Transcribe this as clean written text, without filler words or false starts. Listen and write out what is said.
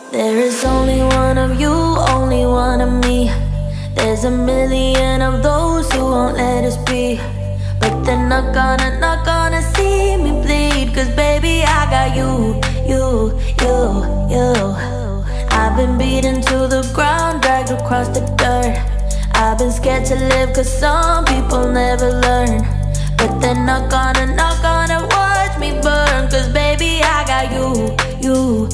There is only one of you, only one of me. There's a million of those who won't let us be. But they're not gonna see me bleed. Cause baby, I got you, you. I've been beaten to the ground, dragged across the dirt. I've been scared to live cause some people never learn. But they're not gonna watch me burn. Cause baby, I got you,